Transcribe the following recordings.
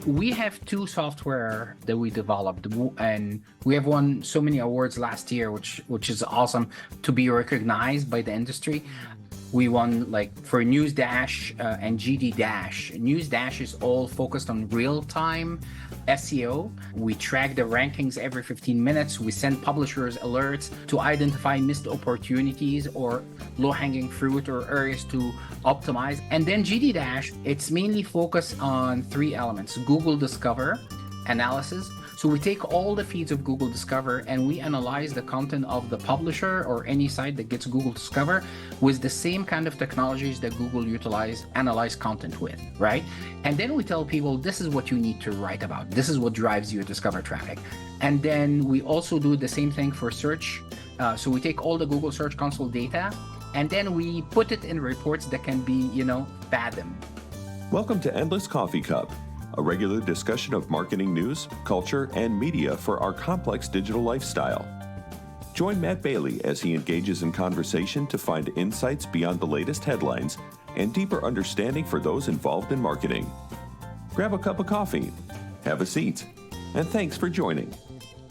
We have two software that we developed, and we have won so many awards last year, which is awesome to be recognized by the industry. We won like for News Dash and GD Dash. News Dash is all focused on real-time SEO. We track the rankings every 15 minutes. We send publishers alerts to identify missed opportunities or low-hanging fruit or areas to optimize. And then GD Dash, it's mainly focused on three elements: Google Discover, analysis. So we take all the feeds of Google Discover and we analyze the content of the publisher or any site that gets Google Discover with the same kind of technologies that Google analyze content with, right? And then we tell people, this is what you need to write about. This is what drives your Discover traffic. And then we also do the same thing for search. So we take all the Google Search Console data and then we put it in reports that can be, fathomed. Welcome to Endless Coffee Cup, a regular discussion of marketing news, culture, and media for our complex digital lifestyle. Join Matt Bailey as he engages in conversation to find insights beyond the latest headlines and deeper understanding for those involved in marketing. Grab a cup of coffee, have a seat, and thanks for joining.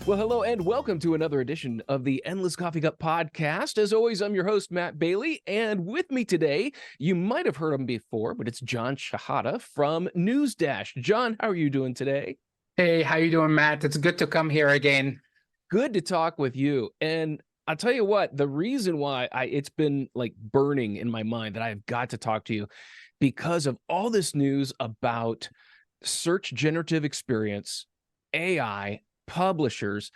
Well, hello and welcome to another edition of the Endless Coffee Cup podcast. As always, I'm your host, Matt Bailey, and with me today, you might have heard him before, but it's John Shehata from News Dash. John, how are you doing today? Hey, how you doing, Matt? It's good to come here again. Good to talk with you. And I'll tell you what, the reason why it's been like burning in my mind that I've got to talk to you because of all this news about search generative experience, AI, publishers.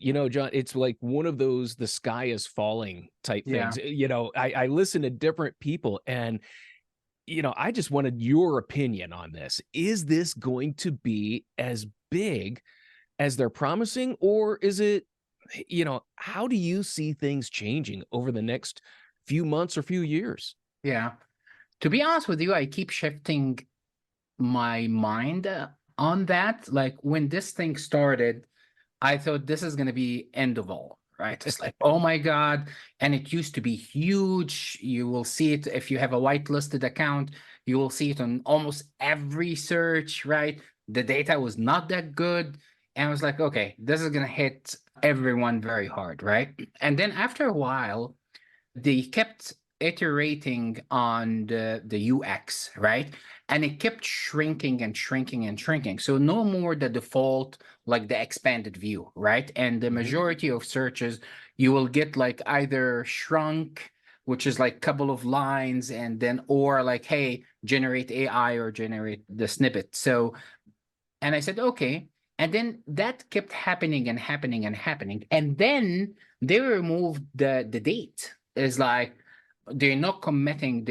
John, it's like one of those the sky is falling type things. I listen to different people and I just wanted your opinion on this. Is this going to be as big as they're promising, or is it, how do you see things changing over the next few months or few years? Yeah. To be honest with you, I keep shifting my mind on that. Like when this thing started, I thought this is going to be end of all, right? It's like, oh my God. And it used to be huge. You will see it if you have a whitelisted account, you will see it on almost every search, right? The data was not that good. And I was like, okay, this is going to hit everyone very hard, right? And then after a while, they kept iterating on the UX, right? And it kept shrinking and shrinking and shrinking. So no more the default, like the expanded view, right? And the majority of searches, you will get like either shrunk, which is like a couple of lines, and then, or like, hey, generate AI or generate the snippet. So, and I said, okay. And then that kept happening and happening and happening. And then they removed the date. It's like, they're not committed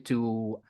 to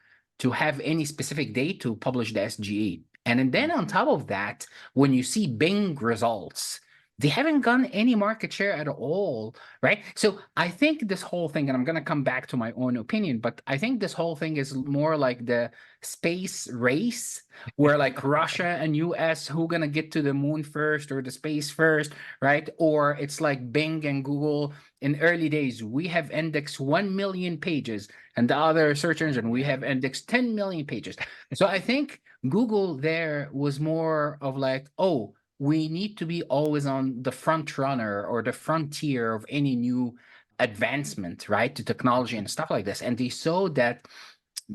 have any specific date to publish the SGE. And then on top of that, when you see Bing results, they haven't gotten any market share at all, right? So I think this whole thing, and I'm going to come back to my own opinion, but I think this whole thing is more like the space race, where like Russia and US, who going to get to the moon first or the space first, right? Or it's like Bing and Google. In early days, we have indexed 1 million pages, and the other search engine, we have indexed 10 million pages. So I think Google there was more of like, oh, we need to be always on the front runner or the frontier of any new advancement, right, to technology and stuff like this. And they saw that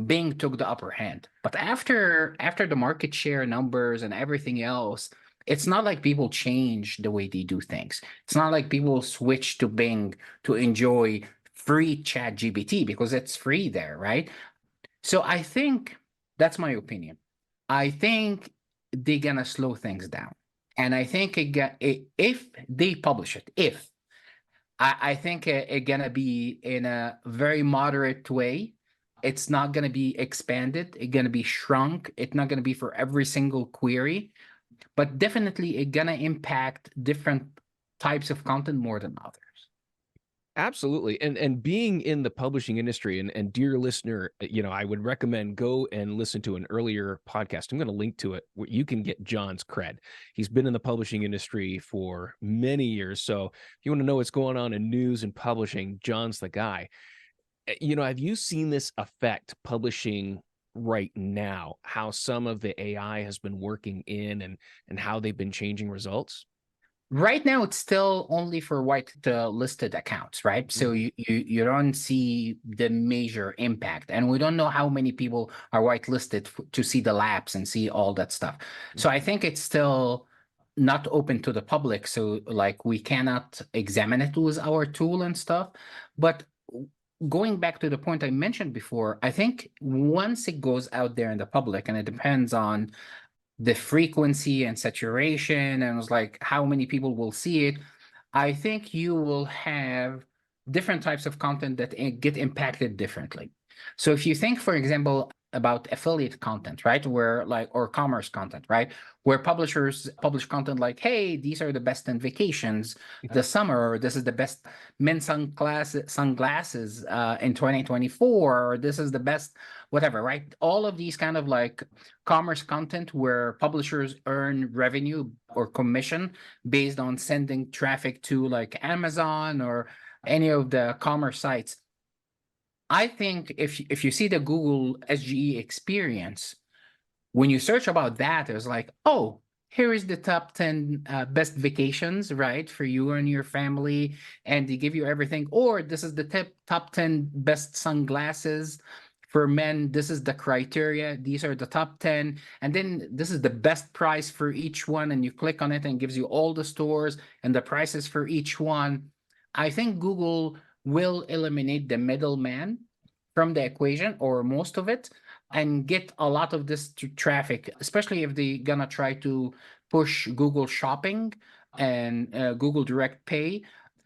Bing took the upper hand. But after the market share numbers and everything else, it's not like people change the way they do things. It's not like people switch to Bing to enjoy free ChatGPT because it's free there, right? So I think that's my opinion. I think they're gonna slow things down. And I think if they publish it, I think it's gonna be in a very moderate way. It's not gonna be expanded. It's gonna be shrunk. It's not gonna be for every single query, but definitely it's gonna impact different types of content more than others. Absolutely. And being in the publishing industry, and dear listener, I would recommend go and listen to an earlier podcast. I'm going to link to it where you can get John's cred. He's been in the publishing industry for many years. So if you want to know what's going on in news and publishing, John's the guy. Have you seen this affect publishing right now, how some of the AI has been working in and how they've been changing results? Right now, it's still only for white listed accounts, right? So Mhm. you don't see the major impact, and we don't know how many people are whitelisted to see the lapse and see all that stuff. So I think it's still not open to the public. So like we cannot examine it with our tool and stuff. But going back to the point I mentioned before, I think once it goes out there in the public, and it depends on the frequency and saturation and was like how many people will see it, I think you will have different types of content that get impacted differently. So if you think, for example, about affiliate content, right? Where like, or commerce content, right? Where publishers publish content like, hey, these are the best in vacations this summer, or this is the best men's sunglasses in 2024, or this is the best whatever, right? All of these kind of like commerce content where publishers earn revenue or commission based on sending traffic to like Amazon or any of the commerce sites. I think if you see the Google SGE experience, when you search about that, it was like, oh, here is the top 10 best vacations, right, for you and your family, and they give you everything. Or this is the top 10 best sunglasses for men. This is the criteria. These are the top 10. And then this is the best price for each one. And you click on it and gives you all the stores and the prices for each one. I think Google will eliminate the middleman from the equation, or most of it, and get a lot of this traffic, especially if they're gonna try to push Google Shopping and Google Direct Pay.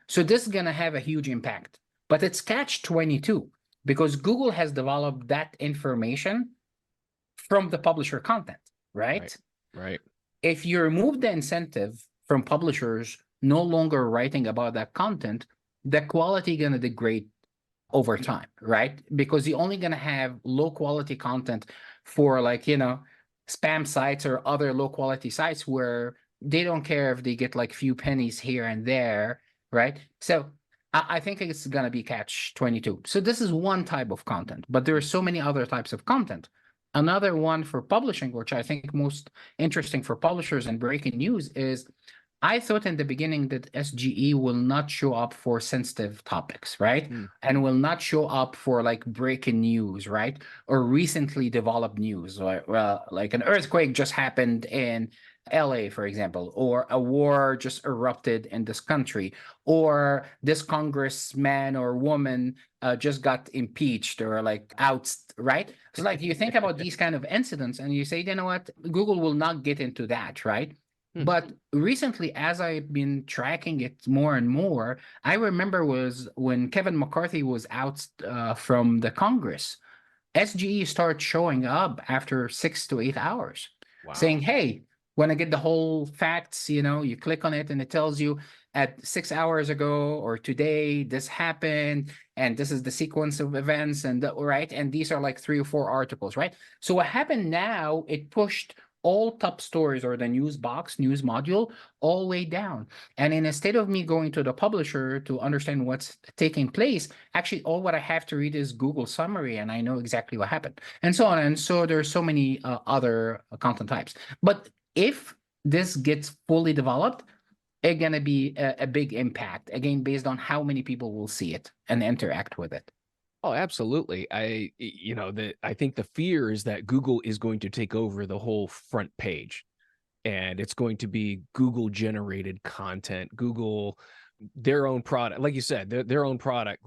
So this is gonna have a huge impact. But it's catch 22 because Google has developed that information from the publisher content, Right. right? Right. If you remove the incentive from publishers no longer writing about that content, the quality gonna degrade over time, right? Because you're only going to have low quality content for like, spam sites or other low quality sites where they don't care if they get like few pennies here and there, right? So I think it's going to be catch 22. So this is one type of content, but there are so many other types of content. Another one for publishing, which I think most interesting for publishers and breaking news, is I thought in the beginning that SGE will not show up for sensitive topics, right? Mm. And will not show up for like breaking news, right? Or recently developed news, like an earthquake just happened in LA, for example, or a war just erupted in this country, or this congressman or woman just got impeached or like out, right? So like you think about these kind of incidents and you say, you know what, Google will not get into that, right? Hmm. But recently, as I've been tracking it more and more, I remember was when Kevin McCarthy was out from the Congress, SGE started showing up after 6 to 8 hours, saying, Wow. "Hey, want to get the whole facts? You click on it and it tells you at 6 hours ago or today this happened, and this is the sequence of events, and right, and these are like 3 or 4 articles, right? So what happened now? It pushed all top stories or the news box, news module, all the way down. And instead of me going to the publisher to understand what's taking place, actually all what I have to read is Google summary and I know exactly what happened, and so on. And so there's so many other content types. But if this gets fully developed, it's gonna be a big impact, again, based on how many people will see it and interact with it. Oh, absolutely. I think the fear is that Google is going to take over the whole front page, and it's going to be Google generated content, Google, their own product, like you said, their own product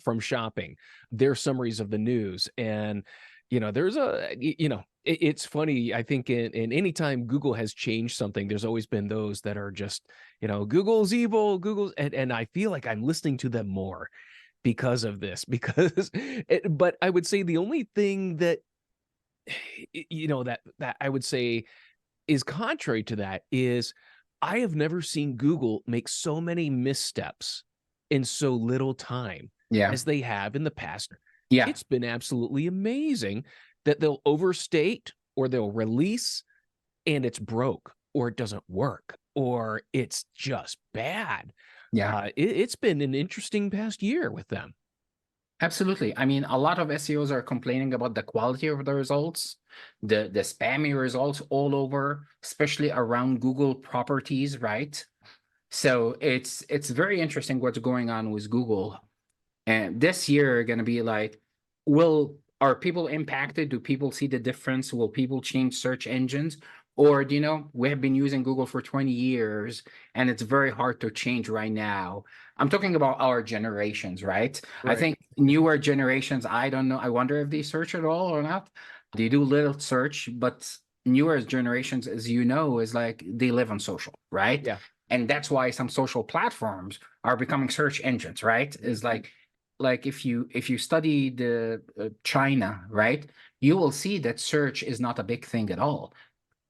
from shopping, their summaries of the news. And, there's it's funny. I think in any time Google has changed something, there's always been those that are just, Google's evil, and I feel like I'm listening to them more because of this, because but I would say the only thing that that I would say is contrary to that is I have never seen Google make so many missteps in so little time Yeah, as they have in the past. yeah, It's been absolutely amazing that they'll overstate or they'll release and it's broke or it doesn't work or it's just bad. yeah. It's been an interesting past year with them. Absolutely. I mean, a lot of SEOs are complaining about the quality of the results, the spammy results all over, especially around Google properties, right? So it's very interesting what's going on with Google. And this year going to be like, are people impacted? Do people see the difference? Will people change search engines? Or do you know, we have been using Google for 20 years and it's very hard to change right now. I'm talking about our generations, right? I Right. think newer generations, I don't know. I wonder if they search at all or not. They do little search, but newer generations, as you know, is like they live on social, right? Yeah. And that's why some social platforms are becoming search engines, right? Is like if you study the China, right, you will see that search is not a big thing at all.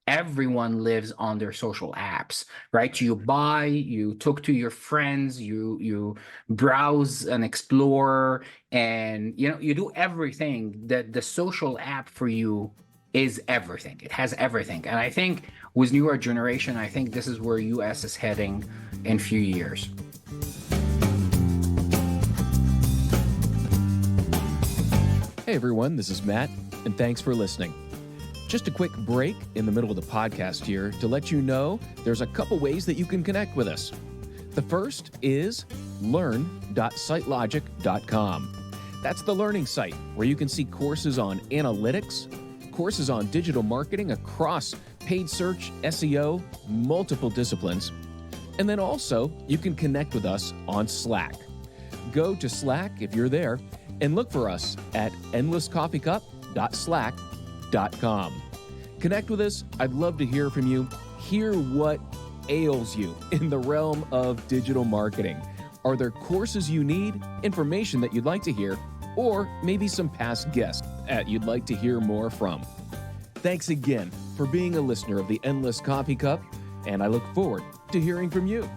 Everyone lives on their social apps, right? Right. You buy, you talk to your friends, you browse and explore, and you know you do everything. That the social app for you is everything. It has everything, and I think with newer generation, I think this is where US is heading in few years. Hey everyone, this is Matt, and thanks for listening. Just a quick break in the middle of the podcast here to let you know there's a couple ways that you can connect with us. The first is learn.sitelogic.com. That's the learning site where you can see courses on analytics, courses on digital marketing across paid search, SEO, multiple disciplines. And then also, you can connect with us on Slack. Go to Slack if you're there and look for us at endlesscoffeecup.slack.com. Connect with us. I'd love to hear from you. Hear what ails you in the realm of digital marketing. Are there courses you need, information that you'd like to hear, or maybe some past guests that you'd like to hear more from? Thanks again for being a listener of the Endless Coffee Cup, and I look forward to hearing from you.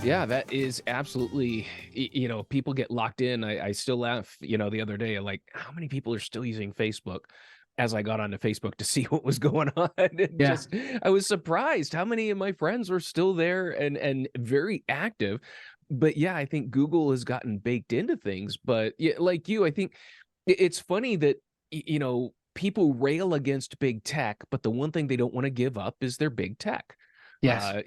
Yeah, that is absolutely, people get locked in. I still laugh, the other day, like how many people are still using Facebook as I got onto Facebook to see what was going on. Yeah. I was surprised how many of my friends were still there and very active. But yeah, I think Google has gotten baked into things. But yeah, like you, I think it's funny that, people rail against big tech, but the one thing they don't want to give up is their big tech. Yes.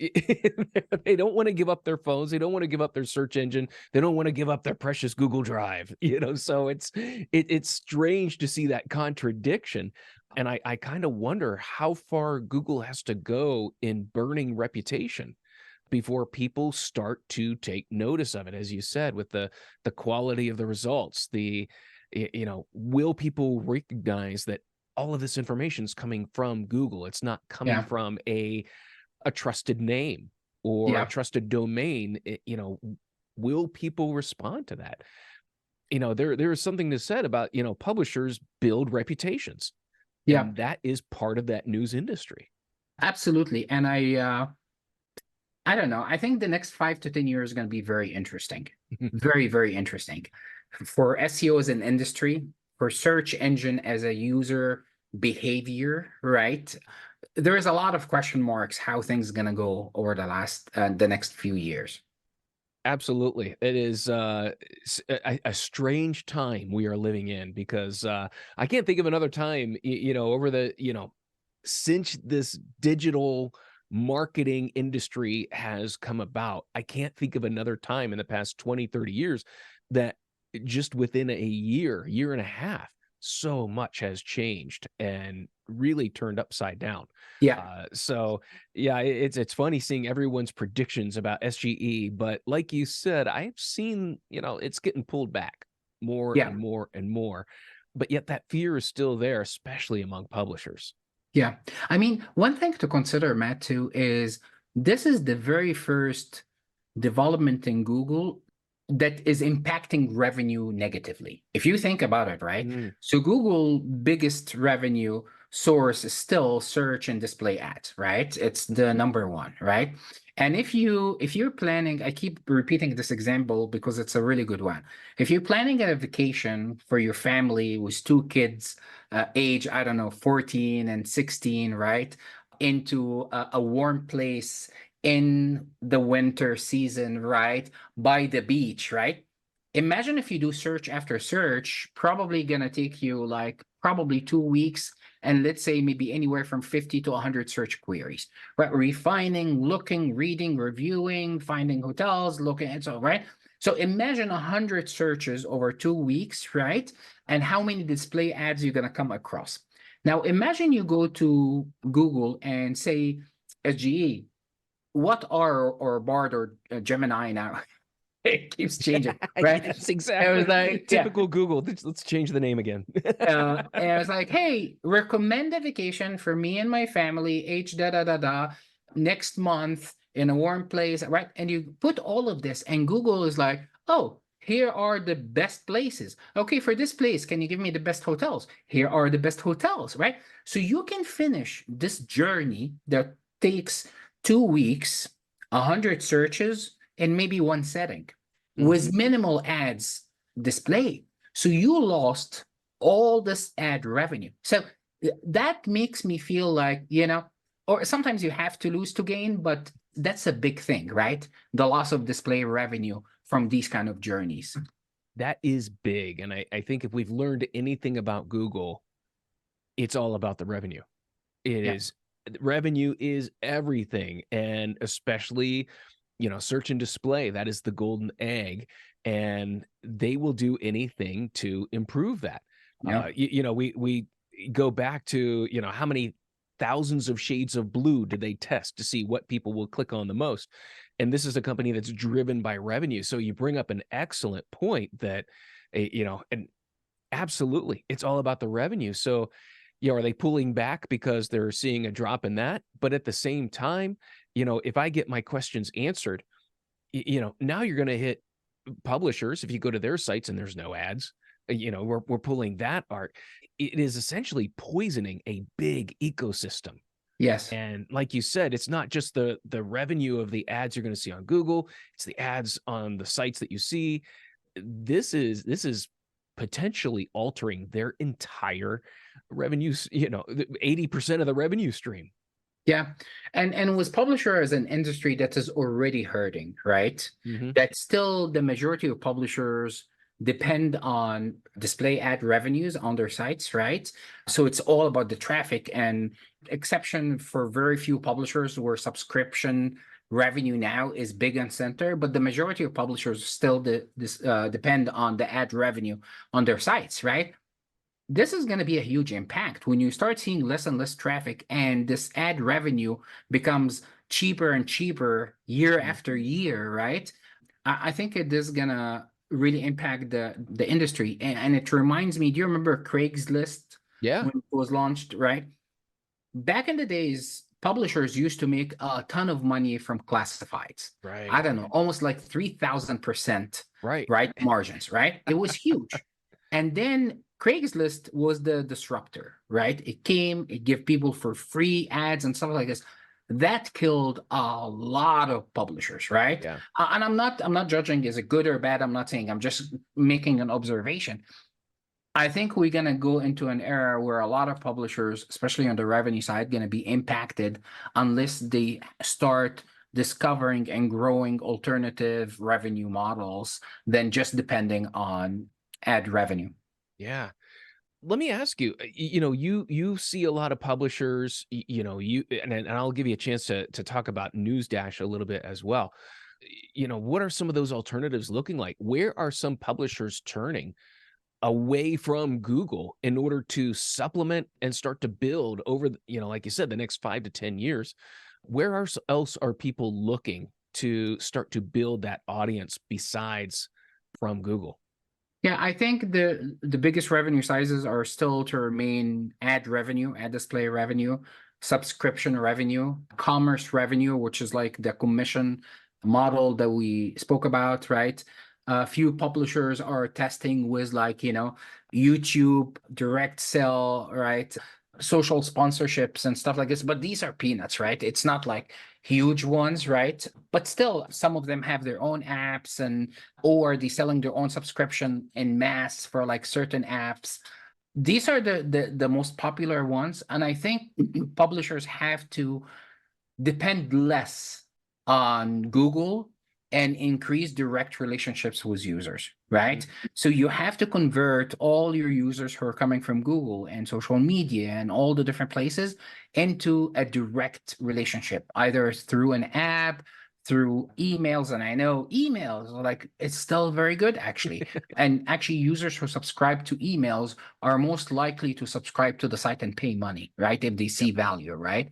They don't want to give up their phones. They don't want to give up their search engine. They don't want to give up their precious Google Drive, so it's strange to see that contradiction. And I kind of wonder how far Google has to go in burning reputation before people start to take notice of it, as you said, with the quality of the results. Will people recognize that all of this information is coming from Google? It's not coming Yeah. from a trusted name or a Yeah. trusted domain. Will people respond to that? There is something to said about, publishers build reputations, Yeah. and that is part of that news industry. Absolutely. And I don't know. I think the next 5 to 10 years is going to be very interesting. Very, very interesting for SEO as an industry, for search engine as a user behavior, right? There is a lot of question marks how things going to go over the next few years. Absolutely. It is a strange time we are living in, because I can't think of another time, over the, since this digital marketing industry has come about. I can't think of another time in the past 20, 30 years that just within a year and a half, so much has changed and really turned upside down. Yeah. So yeah, it's funny seeing everyone's predictions about SGE, but like you said, I've seen, it's getting pulled back more Yeah. and more and more, but yet that fear is still there, especially among publishers. Yeah. I mean, one thing to consider, Matt, too, is this is the very first development in Google that is impacting revenue negatively. If you think about it, right? Mm, So Google biggest revenue source is still search and display ads, right? It's the number one, right? And if you're planning, I keep repeating this example because it's a really good one. If you're planning a vacation for your family with 2 kids, age, I don't know, 14 and 16, right? Into a warm place in the winter season, right? By the beach, right? Imagine if you do search after search, probably gonna take you like probably 2 weeks, and let's say maybe anywhere from 50 to 100 search queries, right? Refining, looking, reading, reviewing, finding hotels, looking, and so, right? So imagine 100 searches over 2 weeks, right? And how many display ads you're gonna come across. Now imagine you go to Google and say SGE, what are, or Bard or Gemini now? It keeps changing, right? Yes, It exactly. was like, yeah. Typical Google. Let's change the name again. And I was like, hey, recommend a vacation for me and my family, H da da da da, next month in a warm place, right? And you put all of this, and Google is like, oh, here are the best places. Okay, for this place, can you give me the best hotels? Here are the best hotels, right? So you can finish this journey that takes 2 weeks, 100 searches, and maybe one setting with minimal ads displayed. So you lost all this ad revenue. So that makes me feel like, or sometimes you have to lose to gain, but that's a big thing, right? The loss of display revenue from these kind of journeys. That is big. And I think if we've learned anything about Google, it's all about the revenue. It Yeah. is revenue is everything. And especially, search and display, that is the golden egg. And they will do anything to improve that. Yeah. We go back to, how many thousands of shades of blue did they test to see what people will click on the most? And this is a company that's driven by revenue. So you bring up an excellent point that, and absolutely, it's all about the revenue. So, are they pulling back because they're seeing a drop in that? But at the same time, if I get my questions answered, now you're going to hit publishers. If you go to their sites and there's no ads, we're pulling that art. It is essentially poisoning a big ecosystem. Yes. And like you said, it's not just the revenue of the ads you're going to see on Google. It's the ads on the sites that you see. This is potentially altering their entire revenues, 80% of the revenue stream. Yeah. And with publisher as an industry that is already hurting, right? That still the majority of publishers depend on display ad revenues on their sites, right? So it's all about the traffic, and exception for very few publishers where subscription revenue now is big and center, but the majority of publishers still depend on the ad revenue on their sites, right? This is going to be a huge impact when you start seeing less and less traffic, and this ad revenue becomes cheaper and cheaper year after year, right? I think it is going to really impact the industry. And it reminds me, do you remember Craigslist? Yeah. When it was launched, right? Back in the days, publishers used to make a ton of money from classifieds. Right. I don't know, almost like 3,000%, Right. right? Margins, right? It was huge. And then Craigslist was the disruptor, right? It came, it gave people for free ads and stuff like this. That killed a lot of publishers, right? Yeah. And I'm not judging is it good or bad. I'm not saying, I'm just making an observation. I think we're gonna go into an era where a lot of publishers, especially on the revenue side, gonna be impacted unless they start discovering and growing alternative revenue models than just depending on ad revenue. Yeah. Let me ask you, you see a lot of publishers, and I'll give you a chance to talk about NewsDash a little bit as well. What are some of those alternatives looking like? Where are some publishers turning away from Google in order to supplement and start to build over, like you said, the next 5 to 10 years? Where else are people looking to start to build that audience besides from Google? Yeah, I think the biggest revenue sizes are still to remain ad revenue, ad display revenue, subscription revenue, commerce revenue, which is like the commission model that we spoke about, right? A few publishers are testing with like, YouTube direct sell, right? Social sponsorships and stuff like this, but these are peanuts, right? It's not like huge ones, right? But still, some of them have their own apps, or they selling their own subscription in mass for like certain apps. These are the most popular ones, and I think publishers have to depend less on Google and increase direct relationships with users, right? So you have to convert all your users who are coming from Google and social media and all the different places into a direct relationship, either through an app, through emails. And I know emails, like, it's still very good, actually. And actually, users who subscribe to emails are most likely to subscribe to the site and pay money, right? If they see value, right?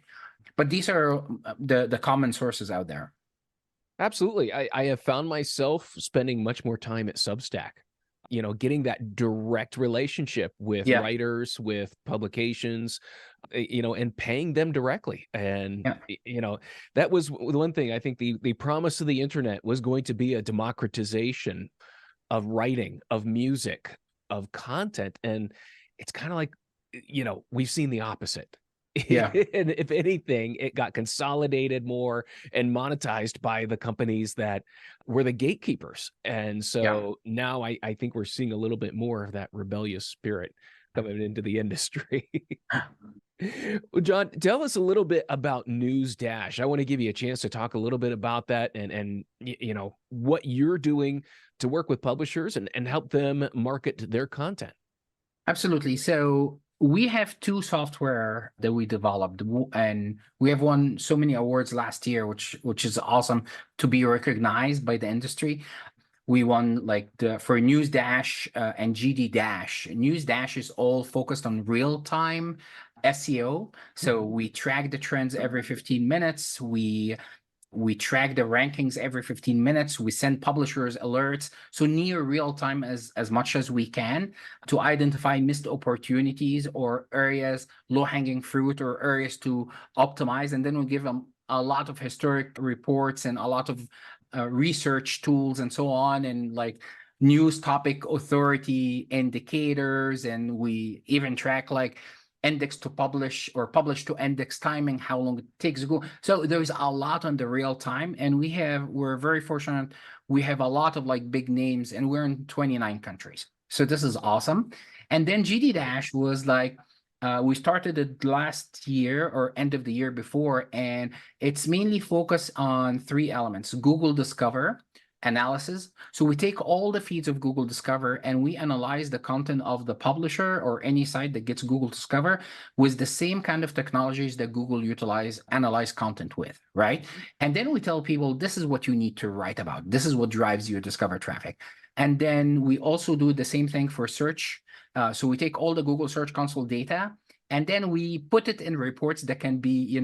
But these are the common sources out there. Absolutely. I have found myself spending much more time at Substack, getting that direct relationship with Yeah. writers, with publications, and paying them directly. And, Yeah. that was one thing. I think the promise of the internet was going to be a democratization of writing, of music, of content. And it's kind of like, we've seen the opposite. Yeah. And if anything, it got consolidated more and monetized by the companies that were the gatekeepers. And Yeah. so now I think we're seeing a little bit more of that rebellious spirit coming into the industry. Well, John, tell us a little bit about News Dash. I want to give you a chance to talk a little bit about that and what you're doing to work with publishers and help them market their content. Absolutely. So we have two software that we developed, and we have won so many awards last year, which is awesome to be recognized by the industry. We won like for News Dash and GD Dash. News Dash is all focused on real time SEO. So we track the trends every 15 minutes. We track the rankings every 15 minutes. We send publishers alerts, so near real time as much as we can, to identify missed opportunities or areas, low hanging fruit, or areas to optimize. And then we give them a lot of historic reports and a lot of research tools and so on, and like news topic authority indicators. And we even track like index to publish or publish to index timing, how long it takes to go. So there's a lot on the real time, and we're very fortunate. We have a lot of like big names, and we're in 29 countries. So this is awesome. And then GD Dash was like, we started it last year or end of the year before, and it's mainly focused on three elements: Google Discover, analysis. So we take all the feeds of Google Discover and we analyze the content of the publisher or any site that gets Google Discover with the same kind of technologies that Google analyze content with, right? And then we tell people, this is what you need to write about. This is what drives your Discover traffic. And then we also do the same thing for search. So we take all the Google Search Console data, and then we put it in reports that can be,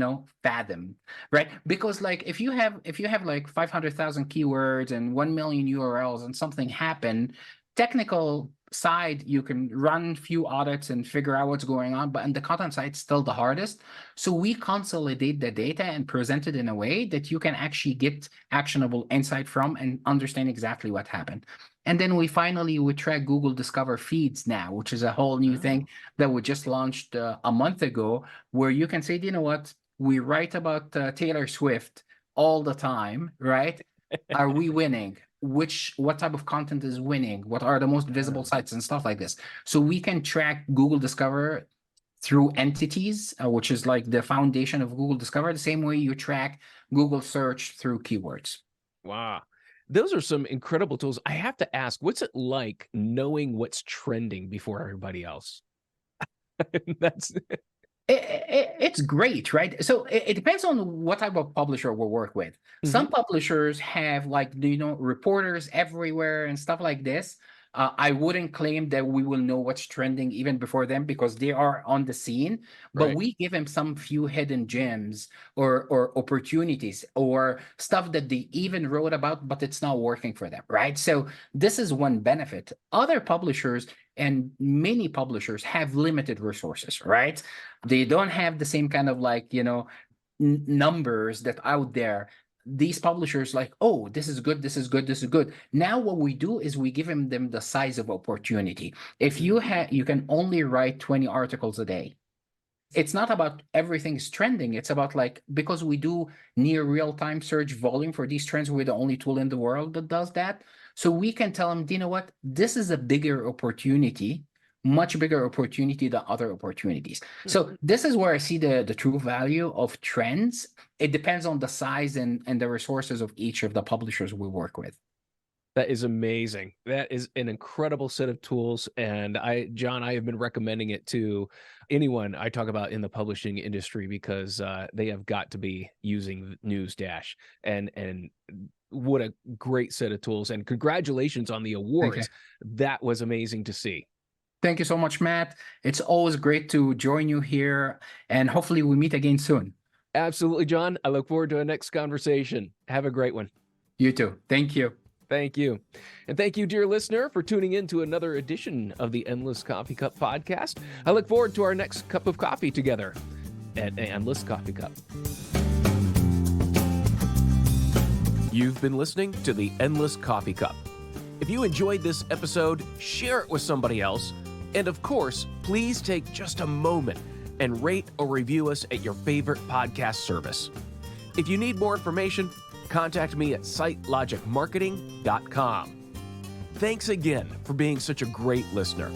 fathomed, right? Because like if you have like 500,000 keywords and 1 million URLs and something happen, technical side, you can run few audits and figure out what's going on, but on the content side, it's still the hardest. So we consolidate the data and present it in a way that you can actually get actionable insight from and understand exactly what happened. And then we track Google Discover feeds now, which is a whole new thing that we just launched a month ago, where you can say, you know what, we write about Taylor Swift all the time, right? Are we winning? What type of content is winning? What are the most visible sites and stuff like this? So we can track Google Discover through entities, which is like the foundation of Google Discover, the same way you track Google search through keywords. Wow. Those are some incredible tools. I have to ask, what's it like knowing what's trending before everybody else? That's It's great, right? So it depends on what type of publisher we work with. Some publishers have like, reporters everywhere and stuff like this. I wouldn't claim that we will know what's trending even before them, because they are on the scene, but right. we give them some few hidden gems or opportunities or stuff that they even wrote about, but it's not working for them, right? So this is one benefit. Other publishers and many publishers have limited resources, right? They don't have the same kind of like, numbers that out there. These publishers like, oh, this is good, this is good, this is good. Now what we do is we give them the size of opportunity. If you can only write 20 articles a day, it's not about everything's trending. It's about like, because we do near real-time search volume for these trends, we're the only tool in the world that does that. So we can tell them, you know what, this is a bigger opportunity much bigger opportunity than other opportunities. So this is where I see the true value of trends. It depends on the size and the resources of each of the publishers we work with. That is amazing. That is an incredible set of tools. And John, I have been recommending it to anyone I talk about in the publishing industry because they have got to be using News Dash. And what a great set of tools. And congratulations on the awards. That was amazing to see. Thank you so much, Matt. It's always great to join you here, and hopefully we meet again soon. Absolutely, John. I look forward to our next conversation. Have a great one. You too. Thank you. Thank you. And thank you, dear listener, for tuning in to another edition of the Endless Coffee Cup podcast. I look forward to our next cup of coffee together at Endless Coffee Cup. You've been listening to the Endless Coffee Cup. If you enjoyed this episode, share it with somebody else. And of course, please take just a moment and rate or review us at your favorite podcast service. If you need more information, contact me at sitelogicmarketing.com. Thanks again for being such a great listener.